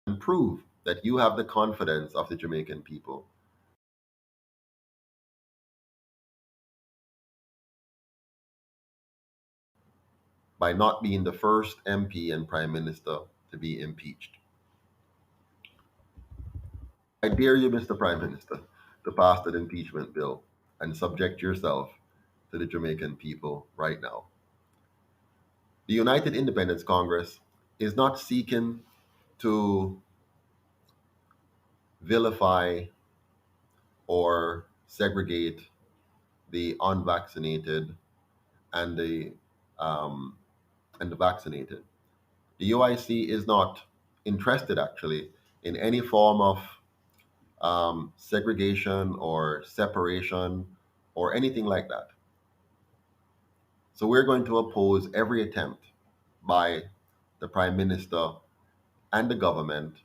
and prove that you have the confidence of the Jamaican people by not being the first MP and Prime Minister to be impeached. I dare you, Mr. Prime Minister, to pass that impeachment bill and subject yourself to the Jamaican people right now. The United Independence Congress is not seeking to vilify or segregate the unvaccinated and the um, and the vaccinated. The UIC is not interested actually in any form of segregation or separation or anything like that. So we're going to oppose every attempt by the Prime Minister and the government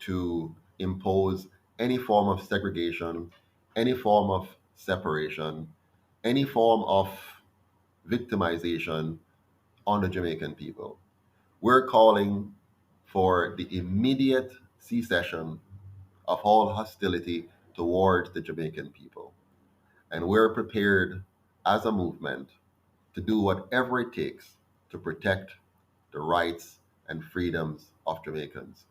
to impose any form of segregation, any form of separation, any form of victimization on the Jamaican people. We're calling for the immediate cessation of all hostility towards the Jamaican people. And we're prepared as a movement to do whatever it takes to protect the rights and freedoms of Jamaicans.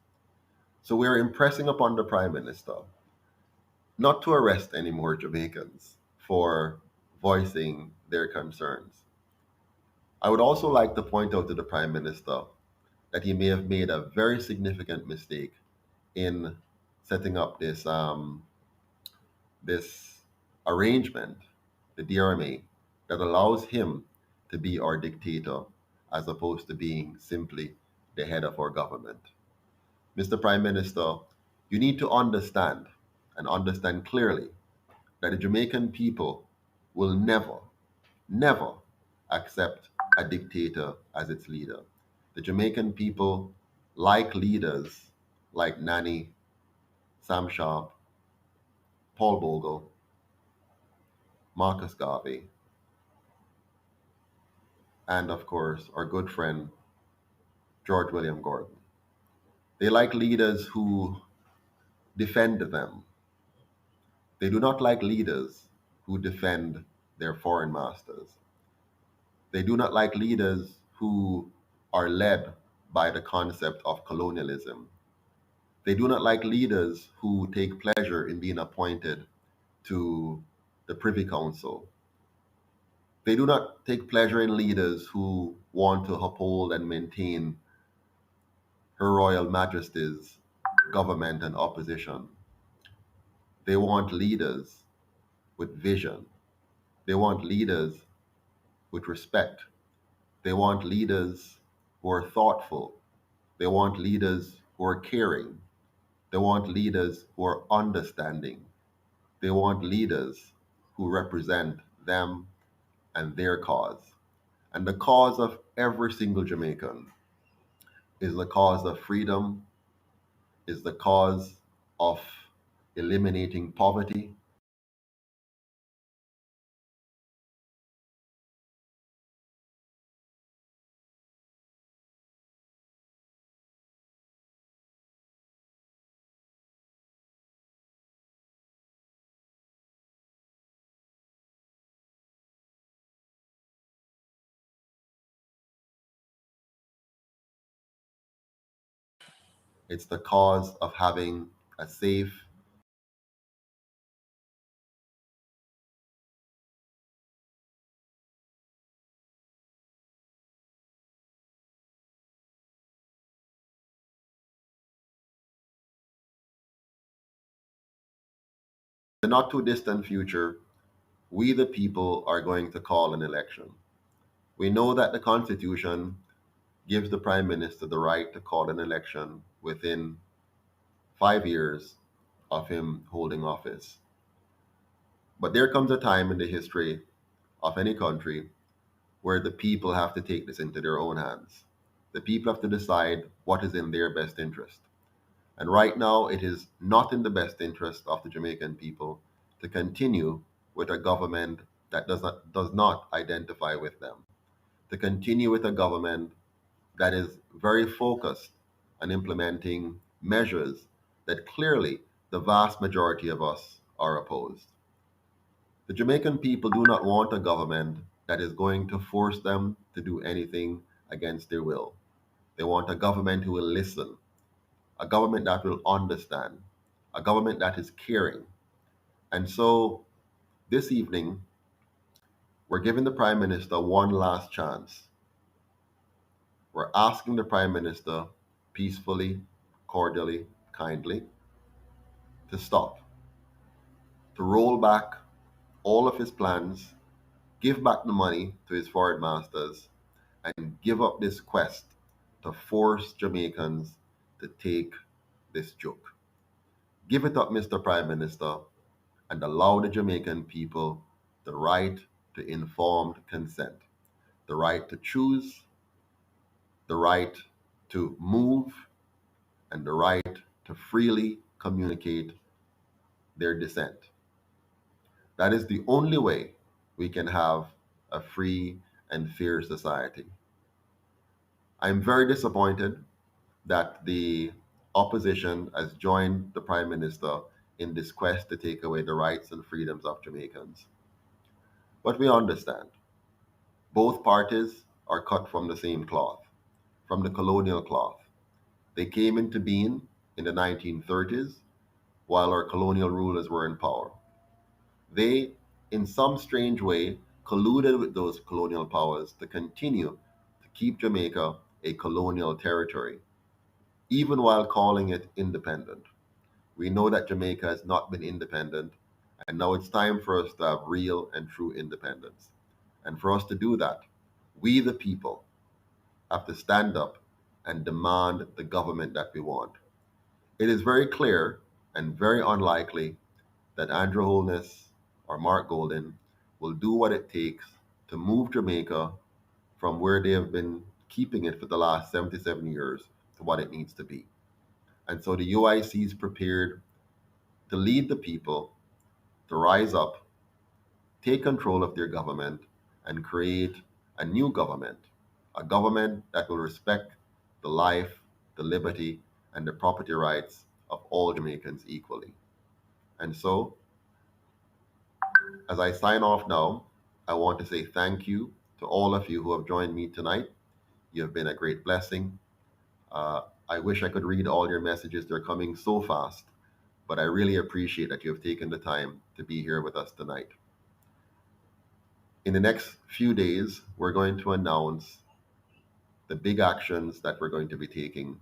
So we're impressing upon the Prime Minister not to arrest any more Jamaicans for voicing their concerns. I would also like to point out to the Prime Minister that he may have made a very significant mistake in setting up this arrangement, the DRMA, that allows him to be our dictator as opposed to being simply the head of our government. Mr. Prime Minister, you need to understand and understand clearly that the Jamaican people will never, never accept a dictator as its leader. The Jamaican people like leaders like Nani, Sam Sharp, Paul Bogle, Marcus Garvey, and of course our good friend George William Gordon. They like leaders who defend them. They do not like leaders who defend their foreign masters. They do not like leaders who are led by the concept of colonialism. They do not like leaders who take pleasure in being appointed to the Privy Council. They do not take pleasure in leaders who want to uphold and maintain Her Royal Majesty's government and opposition. They want leaders with vision. They want leaders with respect. They want leaders who are thoughtful. They want leaders who are caring. They want leaders who are understanding. They want leaders who represent them and their cause. And the cause of every single Jamaican is the cause of freedom, is the cause of eliminating poverty. It's the cause of having a safe, the not too distant future, we the people are going to call an election. We know that the Constitution gives the Prime Minister the right to call an election within 5 years of him holding office. But there comes a time in the history of any country where the people have to take this into their own hands. The people have to decide what is in their best interest. And right now, it is not in the best interest of the Jamaican people to continue with a government that does not identify with them, to continue with a government that is very focused on implementing measures that clearly the vast majority of us are opposed. The Jamaican people do not want a government that is going to force them to do anything against their will. They want a government who will listen, a government that will understand, a government that is caring. And so this evening, we're giving the Prime Minister one last chance. We're asking the Prime Minister peacefully, cordially, kindly to stop, to roll back all of his plans, give back the money to his foreign masters, and give up this quest to force Jamaicans to take this joke. Give it up, Mr. Prime Minister, and allow the Jamaican people the right to informed consent, the right to choose, the right to move, and the right to freely communicate their dissent. That is the only way we can have a free and fair society. I'm very disappointed that the opposition has joined the Prime Minister in this quest to take away the rights and freedoms of Jamaicans. But we understand both parties are cut from the same cloth, from the colonial cloth. They came into being in the 1930s while our colonial rulers were in power. They, in some strange way, colluded with those colonial powers to continue to keep Jamaica a colonial territory, even while calling it independent. We know that Jamaica has not been independent, and now it's time for us to have real and true independence. And for us to do that, we, the people, have to stand up and demand the government that we want. It is very clear and very unlikely that Andrew Holness or Mark Golden will do what it takes to move Jamaica from where they have been keeping it for the last 77 years to what it needs to be. And so the UIC is prepared to lead the people to rise up, take control of their government, and create a new government, a government that will respect the life, the liberty, and the property rights of all Jamaicans equally. And so, as I sign off now, I want to say thank you to all of you who have joined me tonight. You have been a great blessing. I wish I could read all your messages, they're coming so fast, but I really appreciate that you have taken the time to be here with us tonight. In the next few days, we're going to announce the big actions that we're going to be taking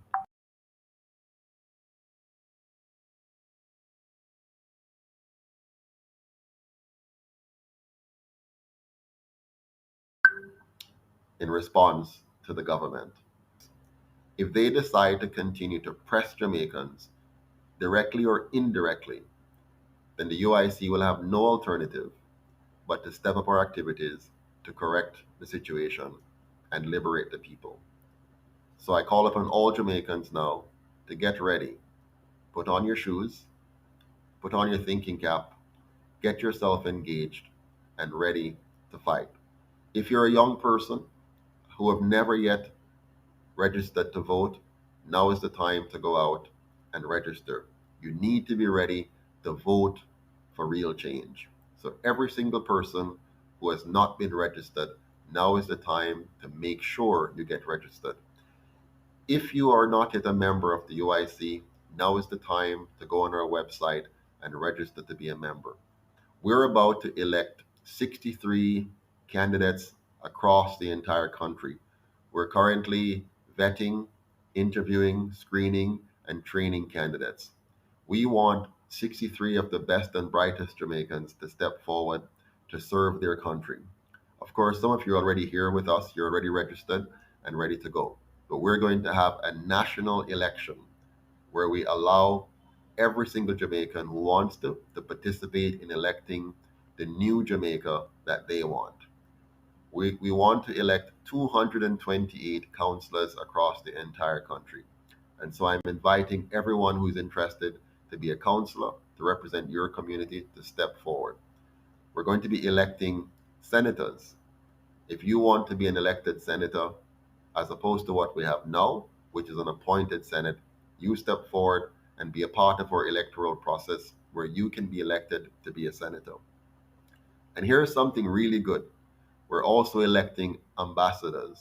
in response to the government. If they decide to continue to press Jamaicans directly or indirectly, then the UIC will have no alternative but to step up our activities to correct the situation and liberate the people. So I call upon all Jamaicans now to get ready. Put on your shoes, put on your thinking cap, get yourself engaged and ready to fight. If you're a young person who have never yet registered to vote, now is the time to go out and register. You need to be ready to vote for real change. So every single person who has not been registered, now is the time to make sure you get registered. If you are not yet a member of the UIC, now is the time to go on our website and register to be a member. We're about to elect 63 candidates across the entire country. We're currently vetting, interviewing, screening, and training candidates. We want 63 of the best and brightest Jamaicans to step forward to serve their country. Of course, some of you are already here with us, you're already registered and ready to go. But we're going to have a national election where we allow every single Jamaican who wants to participate in electing the new Jamaica that they want. We want to elect 228 councillors across the entire country. And so I'm inviting everyone who's interested to be a councillor, to represent your community, to step forward. We're going to be electing senators. If you want to be an elected senator, as opposed to what we have now, which is an appointed Senate, You step forward and be a part of our electoral process where you can be elected to be a senator. And here's something really good. We're also electing ambassadors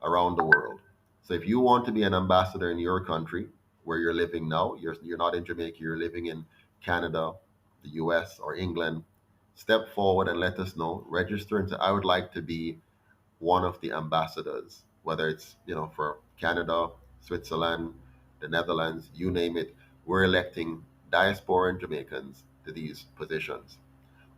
around the world. So if you want to be an ambassador in your country where you're living now, you're not in Jamaica, you're living in Canada, the US, or England, step forward and let us know. Register and say, I would like to be one of the ambassadors, whether it's, for Canada, Switzerland, the Netherlands, you name it. We're electing diasporan Jamaicans to these positions.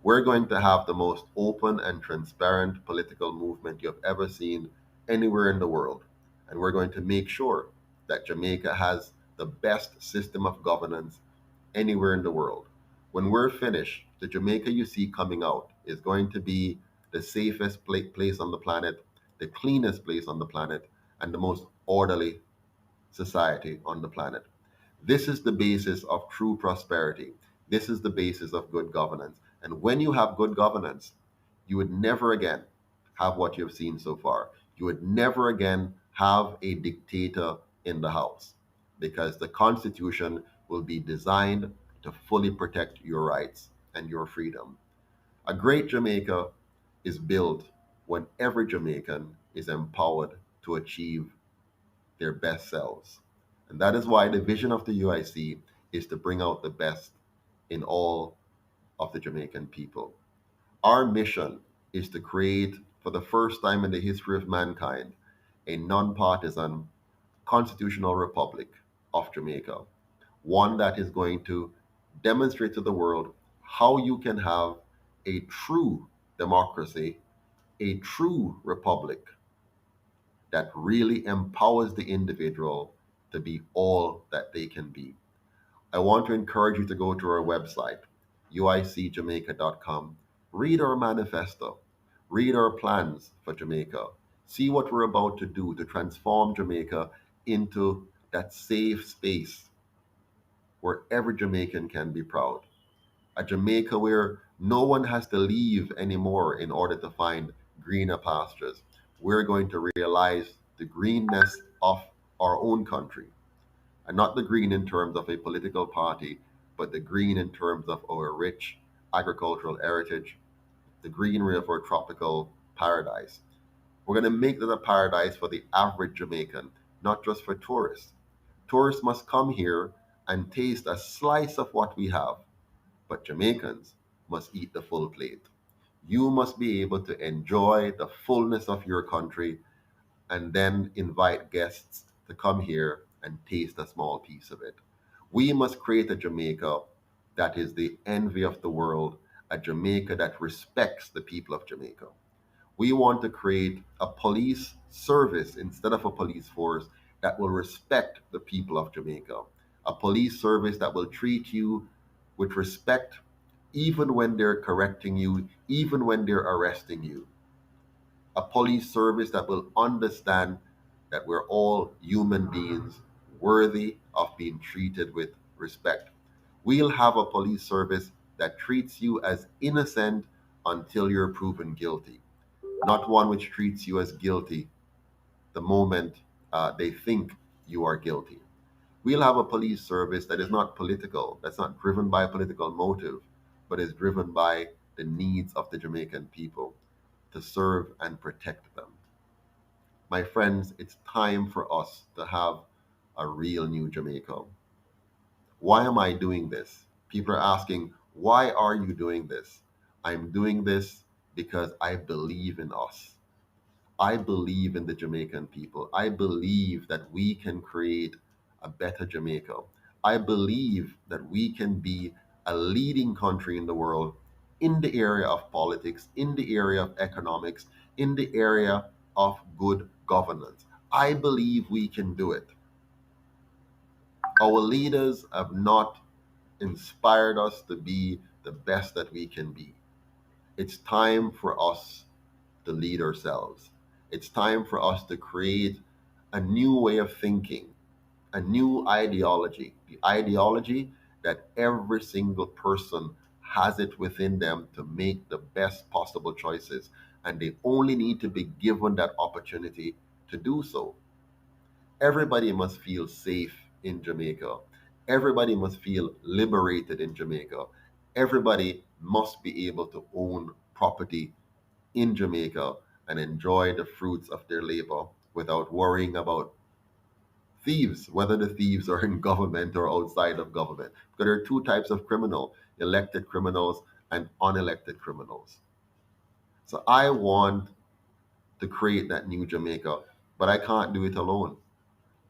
We're going to have the most open and transparent political movement you've ever seen anywhere in the world. And we're going to make sure that Jamaica has the best system of governance anywhere in the world. When we're finished, the Jamaica you see coming out is going to be the safest place on the planet, the cleanest place on the planet, and the most orderly society on the planet. This is the basis of true prosperity. This is the basis of good governance. And when you have good governance, you would never again have what you've seen so far. You would never again have a dictator in the house because the Constitution will be designed to fully protect your rights and your freedom. A great Jamaica is built when every Jamaican is empowered to achieve their best selves. And that is why the vision of the UIC is to bring out the best in all of the Jamaican people. Our mission is to create, for the first time in the history of mankind, a nonpartisan constitutional republic of Jamaica, one that is going to demonstrate to the world how you can have a true democracy, a true republic that really empowers the individual to be all that they can be. I want to encourage you to go to our website, uicjamaica.com, read our manifesto, read our plans for Jamaica, see what we're about to do to transform Jamaica into that safe space where every Jamaican can be proud. A Jamaica where no one has to leave anymore in order to find greener pastures. We're going to realize the greenness of our own country, and not the green in terms of a political party, but the green in terms of our rich agricultural heritage, the greenery of our tropical paradise. We're going to make that a paradise for the average Jamaican, not just for tourists. Tourists must come here and taste a slice of what we have, but Jamaicans must eat the full plate. You must be able to enjoy the fullness of your country and then invite guests to come here and taste a small piece of it. We must create a Jamaica that is the envy of the world, a Jamaica that respects the people of Jamaica. We want to create a police service instead of a police force that will respect the people of Jamaica, a police service that will treat you with respect even when they're correcting you, even when they're arresting you, a police service that will understand that we're all human beings worthy of being treated with respect. We'll have a police service that treats you as innocent until you're proven guilty, not one which treats you as guilty the moment they think you are guilty. We'll have a police service that is not political, that's not driven by a political motive, but is driven by the needs of the Jamaican people to serve and protect them. My friends, it's time for us to have a real new Jamaica. Why am I doing this? People are asking, why are you doing this? I'm doing this because I believe in us. I believe in the Jamaican people. I believe that we can create a better Jamaica. I believe that we can be a leading country in the world in the area of politics, in the area of economics, in the area of good governance. I believe we can do it. Our leaders have not inspired us to be the best that we can be. It's time for us to lead ourselves. It's time for us to create a new way of thinking, a new ideology, the ideology that every single person has it within them to make the best possible choices, and they only need to be given that opportunity to do so. Everybody must feel safe in Jamaica. Everybody must feel liberated in Jamaica. Everybody must be able to own property in Jamaica and enjoy the fruits of their labor without worrying about thieves, whether the thieves are in government or outside of government. Because there are two types of criminal: elected criminals and unelected criminals. So I want to create that new Jamaica, but I can't do it alone.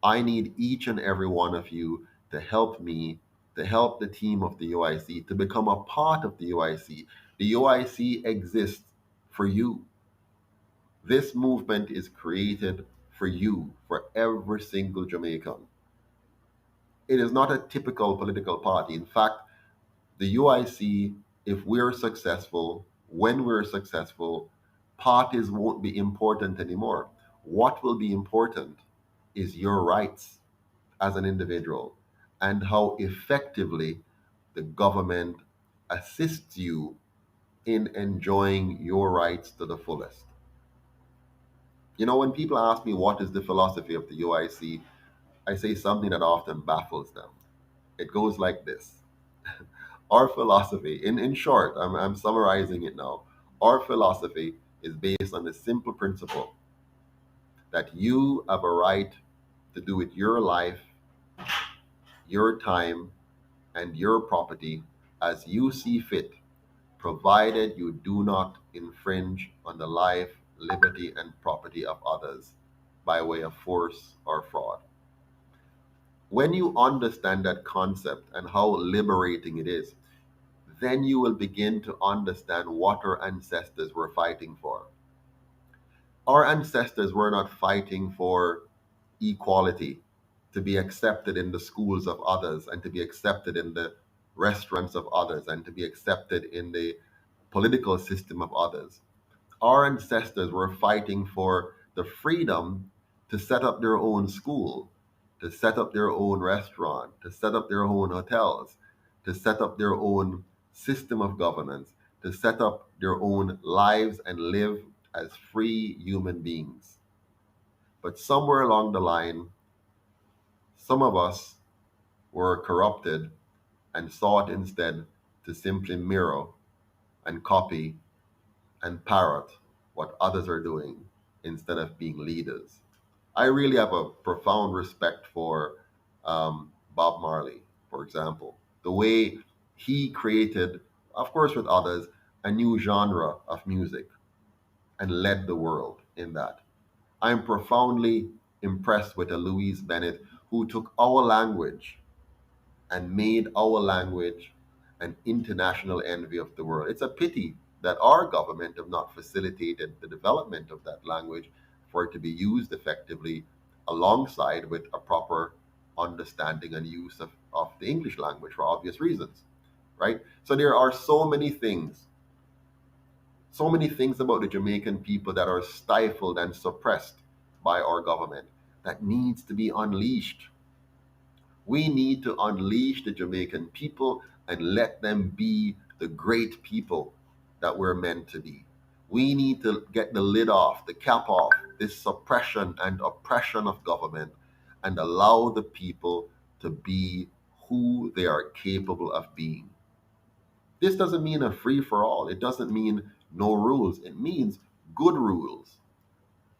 I need each and every one of you to help me, to help the team of the UIC, to become a part of the UIC. The UIC exists for you. This movement is created for you, for every single Jamaican. It is not a typical political party. In fact, the UIC, if we're successful, when we're successful, parties won't be important anymore. What will be important is your rights as an individual and how effectively the government assists you in enjoying your rights to the fullest. When people ask me what is the philosophy of the UIC, I say something that often baffles them. It goes like this. Our philosophy, in short, I'm summarizing it now. Our philosophy is based on the simple principle that you have a right to do with your life, your time, and your property as you see fit, provided you do not infringe on the life, liberty, and property of others by way of force or fraud. When you understand that concept and how liberating it is, then you will begin to understand what our ancestors were fighting for. Our ancestors were not fighting for equality, to be accepted in the schools of others and to be accepted in the restaurants of others and to be accepted in the political system of others. Our ancestors were fighting for the freedom to set up their own school, to set up their own restaurant, to set up their own hotels, to set up their own system of governance, to set up their own lives and live as free human beings. But somewhere along the line, some of us were corrupted and sought instead to simply mirror and copy and parrot what others are doing instead of being leaders. I really have a profound respect for Bob Marley, for example. The way he created, of course, with others, a new genre of music and led the world in that. I'm profoundly impressed with a Louise Bennett who took our language and made our language an international envy of the world. It's a pity that our government have not facilitated the development of that language for it to be used effectively alongside with a proper understanding and use of the English language for obvious reasons, right? So there are so many things about the Jamaican people that are stifled and suppressed by our government that needs to be unleashed. We need to unleash the Jamaican people and let them be the great people that we're meant to be. We need to get the lid off, the cap off, this suppression and oppression of government and allow the people to be who they are capable of being. This doesn't mean a free for all. It doesn't mean no rules. It means good rules.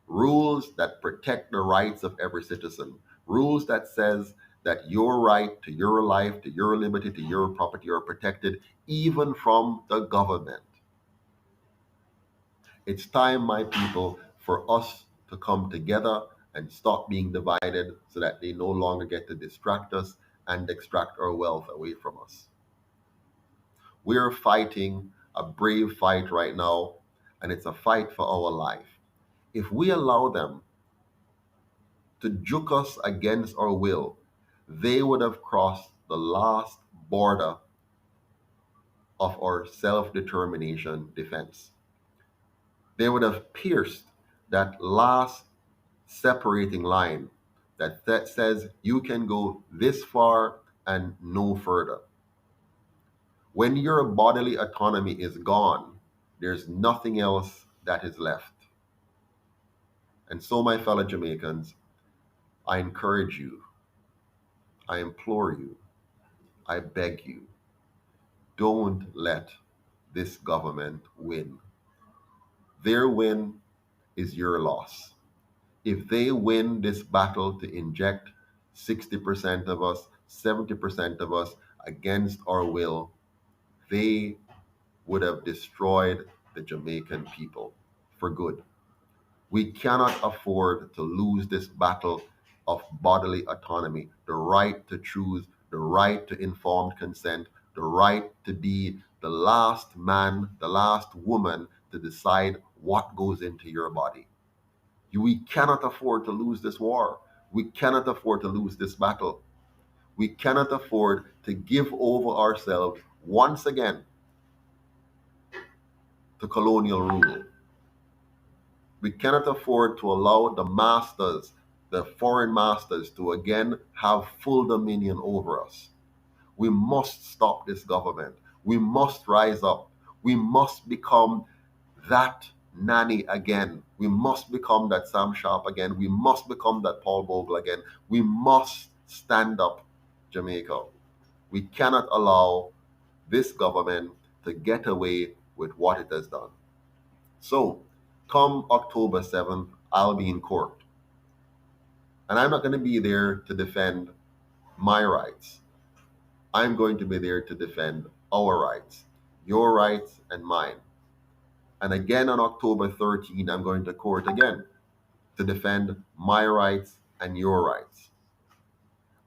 Rules that protect the rights of every citizen. Rules that says that your right to your life, to your liberty, to your property are protected even from the government. It's time, my people, for us to come together and stop being divided so that they no longer get to distract us and extract our wealth away from us. We're fighting a brave fight right now, and it's a fight for our life. If we allow them to juke us against our will, they would have crossed the last border of our self determination defense. They would have pierced that last separating line that says you can go this far and no further. When your bodily autonomy is gone, there's nothing else that is left. And so, my fellow Jamaicans, I encourage you, I implore you, I beg you, don't let this government win. Their win is your loss. If they win this battle to inject 60% of us, 70% of us against our will, they would have destroyed the Jamaican people for good. We cannot afford to lose this battle of bodily autonomy, the right to choose, the right to informed consent, the right to be the last man, the last woman to decide what goes into your body. We cannot afford to lose this war. We cannot afford to lose this battle. We cannot afford to give over ourselves once again to colonial rule. We cannot afford to allow the masters, the foreign masters, to again have full dominion over us. We must stop this government. We must rise up. We must become that nanny again. We must become that Sam Sharp again. We must become that Paul Bogle again. We must stand up, Jamaica. We cannot allow this government to get away with what it has done. So, come October 7th, I'll be in court. And I'm not going to be there to defend my rights. I'm going to be there to defend our rights, your rights and mine. And again on October 13th, I'm going to court again to defend my rights and your rights.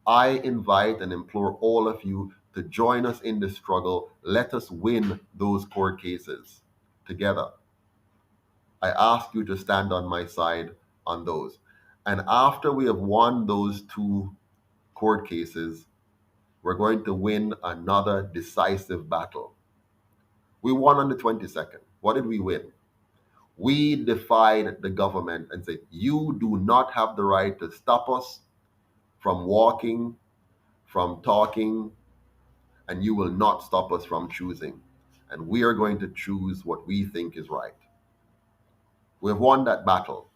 I invite and implore all of you to join us in this struggle. Let us win those court cases together. I ask you to stand on my side on those. And after we have won those two court cases, we're going to win another decisive battle. We won on the 22nd. What did we win? We defied the government and said, you do not have the right to stop us from walking, from talking, and you will not stop us from choosing. And we are going to choose what we think is right. We have won that battle.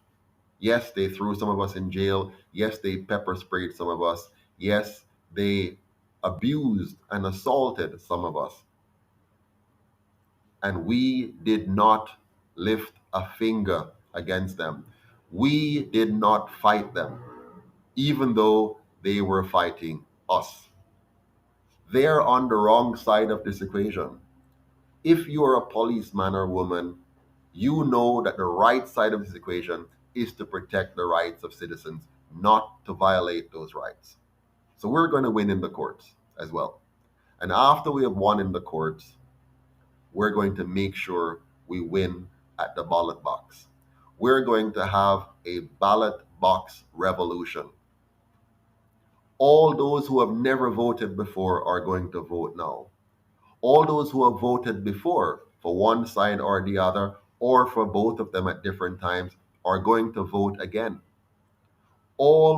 Yes, they threw some of us in jail. Yes, they pepper sprayed some of us. Yes, they abused and assaulted some of us. And we did not lift a finger against them. We did not fight them, even though they were fighting us. They're on the wrong side of this equation. If you're a policeman or woman, you know that the right side of this equation is to protect the rights of citizens, not to violate those rights. So we're going to win in the courts as well. And after we have won in the courts, we're going to make sure we win at the ballot box. We're going to have a ballot box revolution. All those who have never voted before are going to vote now. All those who have voted before for one side or the other, or for both of them at different times, are going to vote again. All